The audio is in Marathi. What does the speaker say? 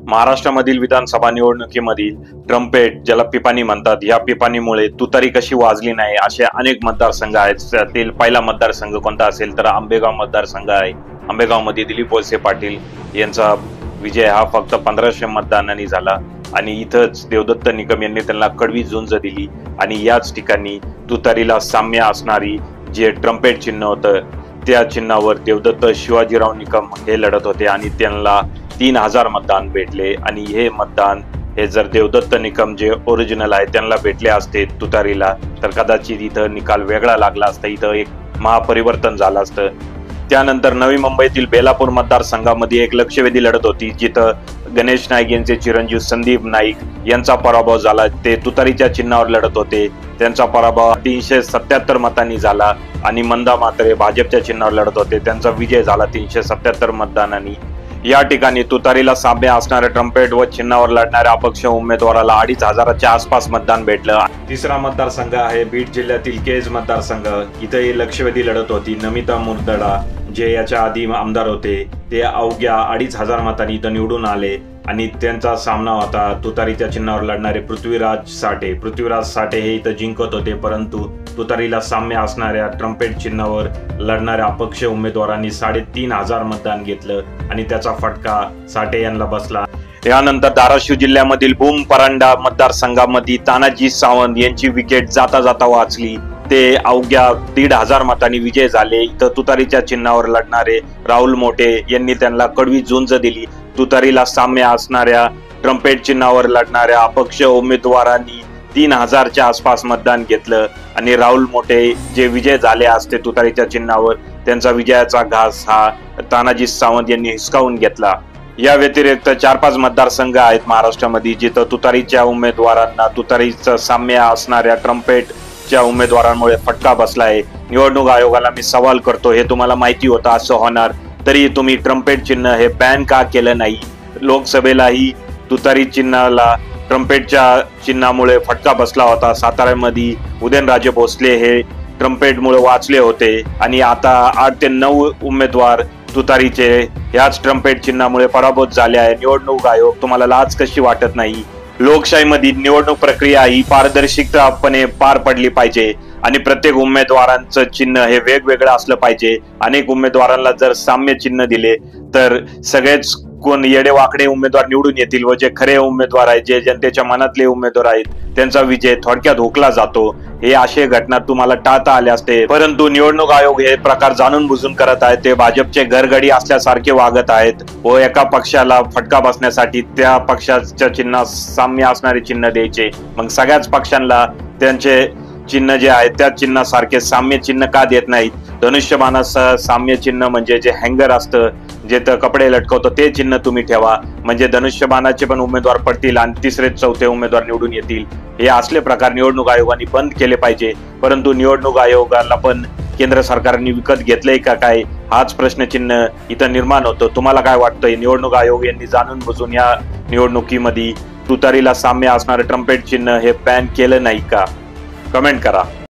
महाराष्ट्रामधील विधानसभा निवडणुकीमधील ट्रम्पेट ज्याला पिपाणी म्हणतात, या पिपाणीमुळे तुतारी कशी वाजली नाही असे अनेक मतदारसंघ आहेत. त्यातील पहिला मतदारसंघ कोणता असेल तर आंबेगाव मतदारसंघ आहे. आंबेगावमध्ये दिलीप वळसे पाटील यांचा विजय हा फक्त 1500 मतदानांनी झाला आणि इथंच देवदत्त निकम यांनी त्यांना कडवी झुंज दिली आणि याच ठिकाणी तुतारीला साम्य असणारी जे ट्रम्पेट चिन्ह होतं त्या चिन्हावर देवदत्त शिवाजीराव निकम हे लढत होते आणि त्यांना 3000 मतदान भेटले. आणि हे मतदान हे जर देवदत्त निकम जे ओरिजिनल आहे त्यांना भेटले असते तुतारीला तर कदाचित इथं निकाल वेगळा लागला असता, इथं एक महापरिवर्तन झालं असतं. त्यानंतर नवी मुंबईतील बेलापूर मतदारसंघामध्ये एक लक्षवेधी लढत होती जिथं गणेश नाईक यांचे चिरंजीव संदीप नाईक यांचा पराभव झाला. ते तुतारीच्या चिन्हावर लढत होते, त्यांचा पराभव 377 मतांनी झाला. आणि मंदा म्हात्रे भाजपच्या चिन्हावर लढत होते, त्यांचा विजय झाला 377 मतदानांनी. या ठिकाणी तुतारीला साम्य असणाऱ्या ट्रम्पेट व चिन्हावर लढणाऱ्या अपक्ष उमेदवाराला 2500च्या आसपास मतदान भेटलं. तिसरा मतदारसंघ आहे बीड जिल्ह्यातील केज मतदारसंघ. इथे लक्षवेधी लढत होती. नमिता मुर्दडा जे याच्या आधी आमदार होते ते अवघ्या 2500 मतांनी इथं निवडून आले आणि त्यांचा सामना होता तुतारीच्या चिन्हावर लढणारे पृथ्वीराज साठे. पृथ्वीराज साठे हे इथं जिंकत होते, परंतु तुतारीला साम्य असणाऱ्या ट्रम्पेट चिन्हावर लढणाऱ्या अपक्ष उमेदवारांनी 3500 मतदान घेतलं आणि त्याचा फटका साठे यांना बसला. यानंतर धाराशिव जिल्ह्यामधील भूम परांडा मतदारसंघामध्ये तानाजी सावंत यांची विकेट जाता जाता वाचली. ते अवघ्या 1500 मतांनी विजय झाले. इथं तुतारीच्या चिन्हावर लढणारे राहुल मोठे यांनी त्यांना कडवी झुंज दिली. तुतारीला साम्य असणाऱ्या ट्रम्पेट चिन्हावर लढणाऱ्या अपक्ष उमेदवारांनी 3000च्या आसपास मतदान घेतलं आणि राहुल मोठे जे विजय झाले असते तुतारीच्या चिन्हावर त्यांचा विजयाचा घास हा तानाजी सावंत यांनी हिसकावून घेतला. या व्यतिरिक्त 4-5 मतदारसंघ आहेत महाराष्ट्रामध्ये जिथं तुतारीच्या उमेदवारांना तुतारीचं साम्य असणाऱ्या ट्रम्पेटच्या उमेदवारांमुळे फटका बसलाय. निवडणूक आयोगाला मी सवाल करतो, हे तुम्हाला माहिती होतं असं होणार तरी तुम्ही ट्रम्पेट चिन्ह हे बॅन का केलं नाही? लोकसभेलाही तुतारी चिन्हाला ट्रम्पेटच्या चिन्हामुळे फटका बसला होता. साताऱ्यामध्ये उदयनराजे भोसले हे ट्रम्पेटमुळे वाचले होते आणि आता 8 ते 9 उमेदवार तुतारीचे याच ट्रम्पेट चिन्हामुळे पराभूत झाले आहे. निवडणूक आयोग तुम्हाला लाज कशी वाटत नाही? लोकशाहीमध्ये निवडणूक प्रक्रिया ही पारदर्शकपणे पार पडली पाहिजे आणि प्रत्येक उमेदवारांचं चिन्ह हे वेगवेगळं असलं पाहिजे. अनेक उमेदवारांना जर साम्य चिन्ह दिले तर सगळेच कोण येडेवाकडे उमेदवार निवडून येतील व जे खरे उमेदवार आहेत, जे जनतेच्या मनातले उमेदवार आहेत त्यांचा विजय थोडक्यात हुकला जातो. हे असे घटना तुम्हाला टाळता आले असते, परंतु निवडणूक आयोग हे प्रकार जाणून बुजून करत आहेत. ते भाजपचे घरगडी असल्यासारखे वागत आहेत व एका पक्षाला फटका बसण्यासाठी त्या पक्षाच्या चिन्ह साम्य असणारे चिन्ह द्यायचे. मग सगळ्याच पक्षांना त्यांचे चिन्ह जे आहे त्या चिन्हासारखे साम्य चिन्ह का देत नाहीत? धनुष्यबाणासह साम्य चिन्ह म्हणजे जे हँगर असतं जे कपडे लटकवतो ते चिन्ह तुम्ही ठेवा, म्हणजे धनुष्यबाणाचे पण उमेदवार पडतील आणि 3रे-4थे उमेदवार निवडून येतील. हे असले प्रकार निवडणूक आयोगाने बंद केले पाहिजे. परंतु निवडणूक आयोगाला पण केंद्र सरकारने विकत घेतलंय का काय हाच प्रश्नचिन्ह इथं निर्माण होतो. तुम्हाला काय वाटतंय? निवडणूक आयोग यांनी जाणून बुजून या निवडणुकीमध्ये तुतारीला साम्य असणारे ट्रम्पेट चिन्ह हे बॅन केलं नाही का? कमेंट करा.